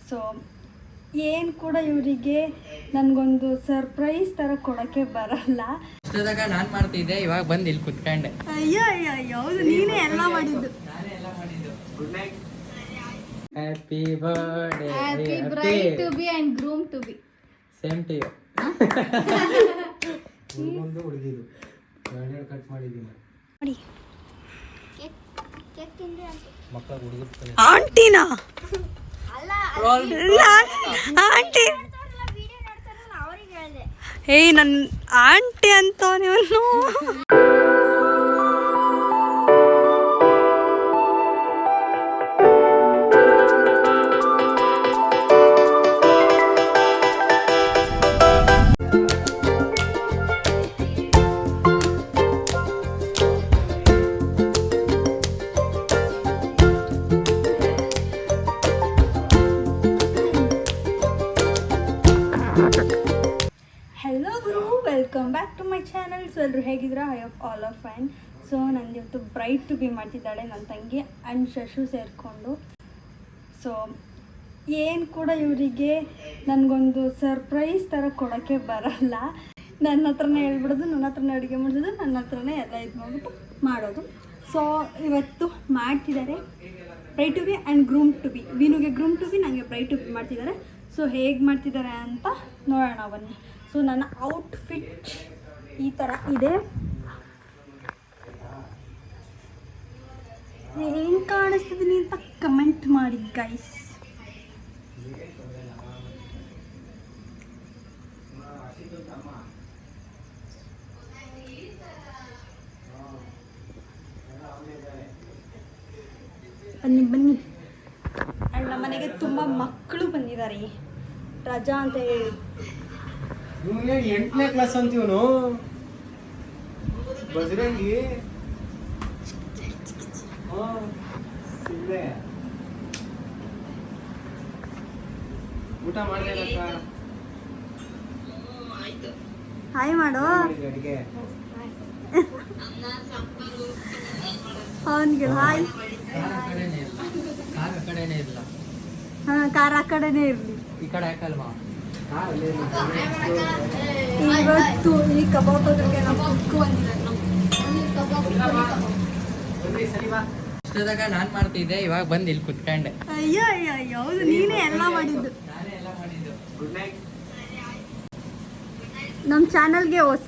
So ಏನು ಕೂಡ ಇವರಿಗೆ ನನಗೊಂದು ಸರ್ಪ್ರೈಸ್ ಥರ ಕೊಡೋಕ್ಕೆ ಬರಲ್ಲ. ಇಷ್ಟದಾಗ ನಾನು ಮಾಡ್ತಿದ್ದೆ, ಇವಾಗ ಬಂದು ಇಲ್ಲಿ ಕುತ್ಕೊಂಡೆ. ಅಯ್ಯೋ ಅಯ್ಯೋ ಹೌದು, ನೀನೇ ಎಲ್ಲ ಮಾಡಿದ್ದು. Good night. Happy birthday. Happy bride to be and groom to be. Same to you. ಒಂದು ಹುಡುಗಿದು ಎರಡು ಕಟ್ ಮಾಡಿದ್ದೀನಿ ನೋಡಿ. ಮಕ್ಕಳ ಹುಡುಗರು ಆಂಟಿನಾ? ಆಂಟಿ ಏಯ್ ನನ್ನ ಆಂಟಿ ಅಂತ ನೀವು. ಹೆಲೋ ಗುರು, welcome back to my channel. So ಎಲ್ಲರೂ ಹೇಗಿದ್ದೀರಾ? I hope all are fine. So ನಂದು ಇವತ್ತು ಬ್ರೈಡ್ ಟು ಬಿ ಮಾಡ್ತಿದ್ದಾಳೆ ನನ್ನ ತಂಗಿ ಆ್ಯಂಡ್ ಶಶು ಸೇರಿಕೊಂಡು. ಸೊ ಏನು ಕೂಡ ಇವರಿಗೆ ನನಗೊಂದು ಸರ್ಪ್ರೈಸ್ ಥರ ಕೊಡೋಕ್ಕೆ ಬರಲ್ಲ. ನನ್ನ ಹತ್ರನೇ ಹೇಳ್ಬಿಡೋದು, ನನ್ನ ಹತ್ರನೇ ಅಡುಗೆ ಮಾಡಿಸೋದು, ನನ್ನ ಹತ್ರನೇ ಎಲ್ಲ ಇದು ಮಾಡಿಬಿಟ್ಟು ಮಾಡೋದು. ಸೊ ಇವತ್ತು ಮಾಡ್ತಿದ್ದಾರೆ bride to be and groom to be. ವೀನುಗೆ ಗ್ರೂಮ್ ಟು ಬಿ, ನನಗೆ ಬ್ರೈಡ್ ಟು ಬಿ ಮಾಡ್ತಿದ್ದಾರೆ. ಸೊ ಹೇಗೆ ಮಾಡ್ತಿದ್ದಾರೆ ಅಂತ ನೋಡೋಣ ಬನ್ನಿ. ಸೊ ನನ್ನ ಔಟ್ಫಿಟ್ ಈ ಥರ ಇದೆ. ಹೆಂಗೆ ಕಾಣಿಸ್ತಿದ್ದೀನಿ ಅಂತ ಕಮೆಂಟ್ ಮಾಡಿ ಗೈಸ್. ಬನ್ನಿ ಬನ್ನಿ. ಆ್ಯಂಡ್ ನಮ್ಮ ಮನೆಗೆ ತುಂಬ ಮಕ್ಕಳು ಬಂದಿದ್ದಾರೆ, ರಜಾ ಅಂತ ಹೇಳಿ. 8ನೇ ಕ್ಲಾಸ್ ಅಂತೀವನು ಬಜರಂಗಿ. ಊಟ ಮಾಡಿದೆ ಹಾಯ್ ಮಾಡು ಅಡಿಗೆ. ಅವನಿಗೆ ಹಾಯ್. ಕಾರ್ ಆ ಕಡೆನೇ ಇಲ್ಲ. ಹಾಂ, ಕಾರ್ ಆ ಕಡೆನೇ ಇರಲಿ. ಈ ಕಡೆ ಯಾಕಲ್ವಾ? ಇವತ್ತು ಈ ಕಬಾಬ್ ಬಗ್ಗೆ ನಾವು ಕುತ್ಕೊಂಡಿದ್ದಾರೆ. ಇಷ್ಟದಾಗ ನಾನು ಮಾಡ್ತಿದ್ದೆ, ಇವಾಗ ಬಂದು ಇಲ್ಲಿ ಕುತ್ಕೊಂಡೆ. ಅಯ್ಯೋ ಅಯ್ಯೋ ಹೌದು, ನೀನೇ ಎಲ್ಲ ಮಾಡಿದ್ದು. Good night. ನಮ್ಮ ಚಾನಲ್ಗೆ ಹೊಸ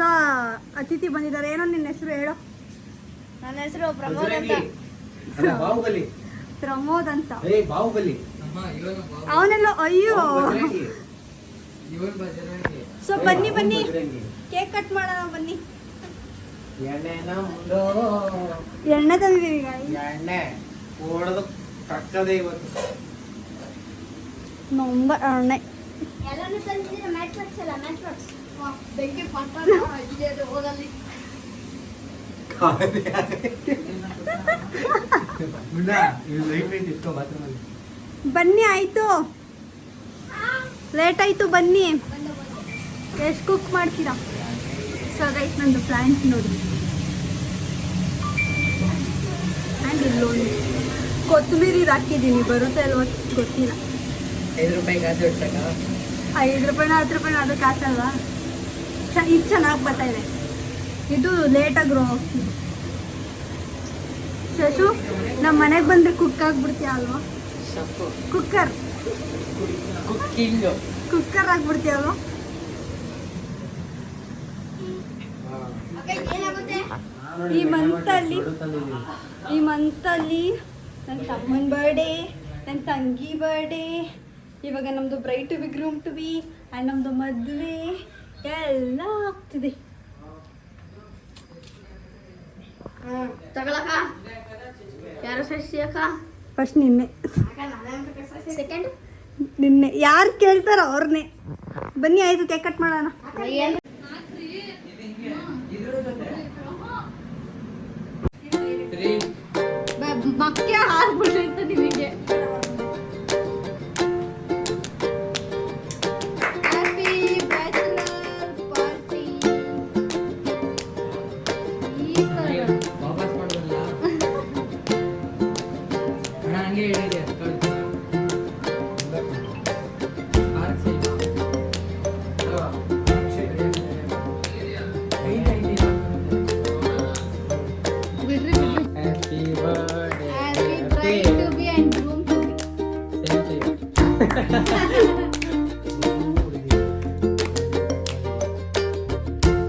ಅತಿಥಿ ಬಂದಿದ್ದಾರೆ. ಏನೋ ನಿನ್ನ ಹೆಸರು ಹೇಳೋ. ನನ್ನ ಹೆಸರು ಪ್ರಮೋದ್ ಅಂತ. ಅಲ್ಲ, ಬಾಹುಬಲಿ. ಪ್ರಮೋದ್ ಅಂತ. ಬಾಹುಬಲಿ ಅವನೆಲ್ಲ ಅಯ್ಯೋ. ಇವನ್ ಬಜರಂಗಿ. ಸೊ ಬನ್ನಿ ಬನ್ನಿ, ಕೇಕ್ ಕಟ್ ಮಾಡೋಣ ಬನ್ನಿ. ಎಣ್ಣೆನ ಮುಂದೋ ಎಣ್ಣೆ ತಂದಿದ್ದೀವಿ ಎಣ್ಣೆ ಓಡೋದು ಕಟ್ಟದೆ ಇವತ್ತು. ನೊಂಬ ಎಣ್ಣೆ ಎಲ್ಲಾನು ತಂದಿದ್ದೀರ. ಮ್ಯಾಚ್ ಬಾಕ್ಸ್ ಅಲ್ಲ, ಮ್ಯಾಚ್ ಬಾಕ್ಸ್. ಬೆಂಕಿ ಪಟ್ಟ ಇದೆ ಹೋಗಲ್ಲಿ. ಬನ್ನಿ, ಆಯಿತು, ಲೇಟ್ ಆಯಿತು, ಬನ್ನಿ. ಎಷ್ಟು ಕುಕ್ ಮಾಡ್ತೀರಾ? ಸೊ ಗೈಸ್, ನಂದು ಪ್ಲ್ಯಾಂಟ್ ನೋಡಿ. ಆ್ಯಂಡ್ ಇಲ್ಲೊಂದು ಕೊತ್ತಂಬರಿ ಹಾಕಿದ್ದೀನಿ, ಬರುತ್ತೆ ಅಲ್ವ ಗೊತ್ತಿಲ್ಲ. 5 ರೂಪಾಯಿಗೆ ಅದು ಇಡ್ಸಕ್ಕ? 5 ರೂಪಾಯಿನ 10 ರೂಪಾಯಿನ ಅದು ಕಾಸಲ್ವಾ? ಇದು ಚೆನ್ನಾಗಿ ಬರ್ತಾ ಇದೆ. ಇದು ಲೇಟಾಗಿ ಗ್ರೋ ಹೋಗ್ತಿದೆ. ಶಶು, ನಮ್ಮ ಮನೆಗೆ ಬಂದರೆ ಕುಕ್ ಆಗಿಬಿಡ್ತೀಯ ಅಲ್ವಾ? ಕುಕ್ಕರ್ ಆಗಿಬಿಡ್ತೀಯ ಅಲ್ವಾ? ಏನಾಗುತ್ತೆ? ಈ ಮಂತಲ್ಲಿ ನನ್ನ ತಮ್ಮನ ಬರ್ಡೇ, ನನ್ನ ತಂಗಿ ಬರ್ಡೇ, ಇವಾಗ ನಮ್ಮದು bride to be, groom to be and ನಮ್ಮದು ಮದುವೆ ಎಲ್ಲ ಆಗ್ತಿದೆ. ತಗೊಳಕ ಯಾರು ಸಸ್ಯಕ? ಫಸ್ಟ್ ನಿನ್ನೆ, ಸೆಕೆಂಡ್ ನಿನ್ನೆ ಯಾರು ಕೇಳ್ತಾರೋ ಅವ್ರನ್ನೇ. ಬನ್ನಿ, ಆಯಿತು, ಕೇಕ್ ಕಟ್ ಮಾಡೋಣ. ಮಕ್ಕೆ ಹಾರ್ಬಿಟ್ಟಿರ್ತ ನಿಮಗೆ. Happy bachelor party. ವಾಪಸ್ ಮಾಡೋದಿಲ್ಲ ಅಣ್ಣ, ಹಂಗೆ ಹೇಳಿದೆ.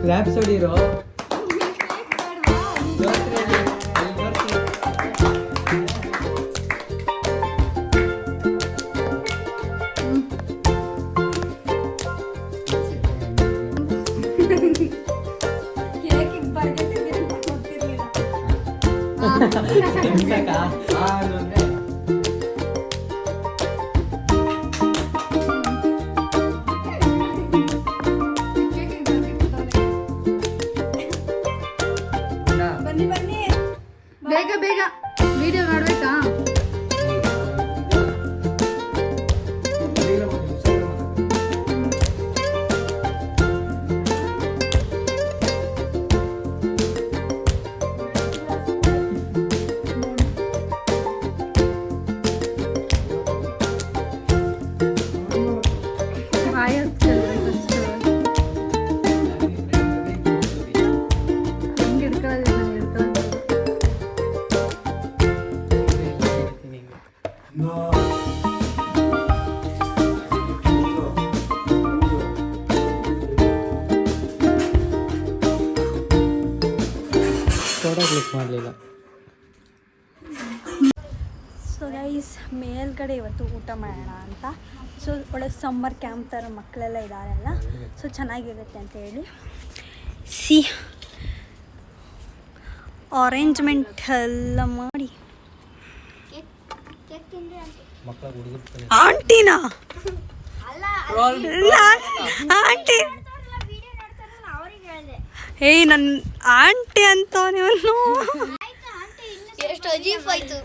ಕ್ಲಾಪ್ಸ್ ಹೊಡಿರೋ ಬನ್ನಿ ಬನ್ನಿ ಬೇಗ ಬೇಗ ವಿಡಿಯೋ ಮಾಡ್ಬೇಕಾ? ಕ್ಲಿಕ್ ಮಾಡಲಿಲ್ಲ. ಸೊ ಗೈಸ್ ಮೇಲ್ಗಡೆ ಇವತ್ತು ಊಟ ಮಾಡೋಣ ಅಂತ. ಸೊ ಒಳ್ಳೆ ಸಮ್ಮರ್ ಕ್ಯಾಂಪ್ ಥರ ಮಕ್ಕಳೆಲ್ಲ ಇದ್ದಾರಲ್ಲ, ಸೊ ಚೆನ್ನಾಗಿರುತ್ತೆ ಅಂತ ಹೇಳಿ ಸಿ ಅರೇಂಜ್ಮೆಂಟ್ ಎಲ್ಲ ಮಾಡಿ. ಕೇಕ್ ತಿಂದ್ರೆ ಮಕ್ಕಳ ಹುಡುಗರು ಆಂಟಿನಾ ಅಲ್ಲ ಆಂಟಿ ವಿಡಿಯೋ ನೋಡ್ತಾರಲ್ಲ ಅವ್ರಿಗೆ ಹೇಳಿದೆ. ಏಯ್ ನನ್ನ ಆಂಟಿ ಅಂತ ನೀವು ಎಷ್ಟು ಅಜೀಬ್ ಆಯ್ತು.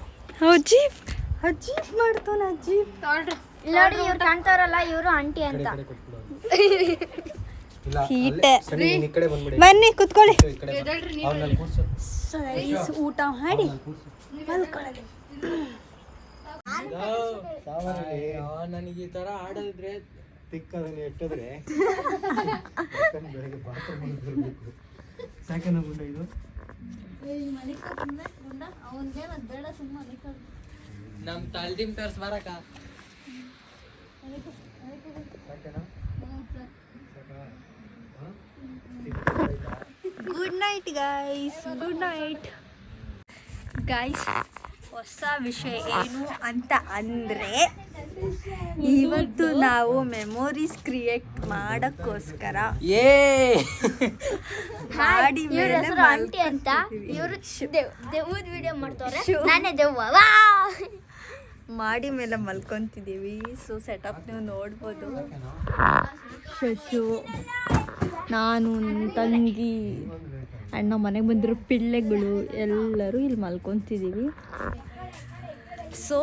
ಅಜೀಬ್ ಅಜೀಬ್ ಮಾಡ್ತಾನ ಅಜೀಬ್. ನೋಡಿ ಇವ್ರು ಕಾಣ್ತಾರಲ್ಲ ಇವರು ಆಂಟಿ ಅಂತ. ಹೀಟೆ ಈ ಕಡೆ ಬಂದ್ಬಿಡಿ. ಬನ್ನಿ ಕುತ್ಕೊಳ್ಳಿ. ಅವ್ನಲ್ಲಿ ಕೂರ್ಸು. ಸೊ ಗೈಸ್ ಊಟ ಮಾಡಿ ಮಲ್ಕೊಳ್ಳಿ. ನನಗೆ ಈ ತರ ಆಡಿದ್ರೆ ತಿಕ್ಕದನ್ನ ಎಟ್ಟಿದ್ರೆ ಬೆಳಗ್ಗೆ ಬಾತ್ರೂಮ್ ಬರಬೇಕು. ಸಾಕೇನ ಗುಂಡ ಇದು? ನಮ್ ತಲ್ದಿಮ್ ತರ್ಸ್ ಬರಕ ಸಾಕೇನಾ? Good night guys, good night guys. ಹೊಸ ವಿಷಯ ಏನು ಅಂತ ಅಂದರೆ ಇವತ್ತು ನಾವು ಮೆಮೊರೀಸ್ ಕ್ರಿಯೇಟ್ ಮಾಡೋಕ್ಕೋಸ್ಕರ ಮಾಡಿ ಇವ್ರ ಮೇಲೆ ಹೆಸರು ಆಂಟಿ ಅಂತ. ಇವರು ದೆವ್ವದ ವಿಡಿಯೋ ಮಾಡ್ತಾರೆ. ನಾನೇ ದೆವ್ವ. ಮಾಡಿ ಮೇಲೆ ಮಲ್ಕೊತಿದ್ದೀವಿ. ಸೊ ಸೆಟಪ್ ನೀವು ನೋಡ್ಬೋದು. ಶಶು, ನಾನು, ನನ್ನ ತಂಗಿ ಆ್ಯಂಡ್ ನಾವು ಮನೆಗೆ ಬಂದಿರೋ ಪಿಳ್ಳೆಗಳು ಎಲ್ಲರೂ ಇಲ್ಲಿ ಮಲ್ಕೊತಿದ್ದೀವಿ. ಸೊ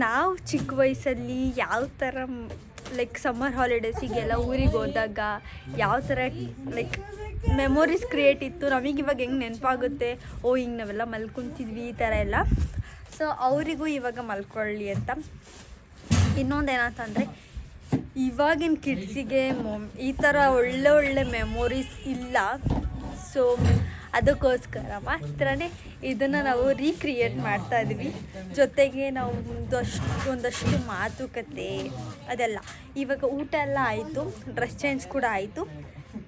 ನಾವು ಚಿಕ್ಕ ವಯಸ್ಸಲ್ಲಿ ಯಾವ ಥರ ಲೈಕ್ ಸಮ್ಮರ್ ಹಾಲಿಡೇಸಿಗೆಲ್ಲ ಊರಿಗೆ ಹೋದಾಗ ಯಾವ ಥರ ಲೈಕ್ ಮೆಮೊರೀಸ್ ಕ್ರಿಯೇಟ್ ಇತ್ತು, ನಮಗೆ ಇವಾಗ ಹೆಂಗೆ ನೆನಪಾಗುತ್ತೆ, ಓ ಹಿಂಗೆ ನಾವೆಲ್ಲ ಮಲ್ಕೊತಿದ್ವಿ ಈ ಥರ ಎಲ್ಲ. ಸೊ ಅವರಿಗೂ ಇವಾಗ ಮಲ್ಕೊಳ್ಳಿ ಅಂತ. ಇನ್ನೊಂದೇನಂತಂದರೆ ಇವಾಗಿನ ಕಿಡ್ಸಿಗೆ ಈ ಥರ ಒಳ್ಳೆ ಒಳ್ಳೆ ಮೆಮೊರೀಸ್ ಇಲ್ಲ. ಸೊ ಅದಕ್ಕೋಸ್ಕರ ಮಾತ್ರನೇ ಇದನ್ನು ನಾವು ರೀಕ್ರಿಯೇಟ್ ಮಾಡ್ತಾ ಇದ್ವಿ. ಜೊತೆಗೆ ನಾವು ಒಂದಷ್ಟು ಮಾತುಕತೆ ಅದೆಲ್ಲ. ಇವಾಗ ಊಟ ಎಲ್ಲ ಆಯಿತು, ಡ್ರೆಸ್ ಚೇಂಜ್ ಕೂಡ ಆಯಿತು,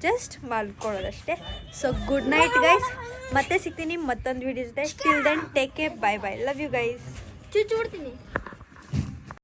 ಜಸ್ಟ್ ಮಲ್ಕೊಳ್ಳೋದಷ್ಟೇ. So good night guys. ಮತ್ತೆ ಸಿಗ್ತೀನಿ ಮತ್ತೊಂದು ವಿಡಿಯೋ ಜೊತೆ. Till then take care, bye bye, love you guys. ಚುಚ್ಚು ಬಿಡ್ತೀನಿ.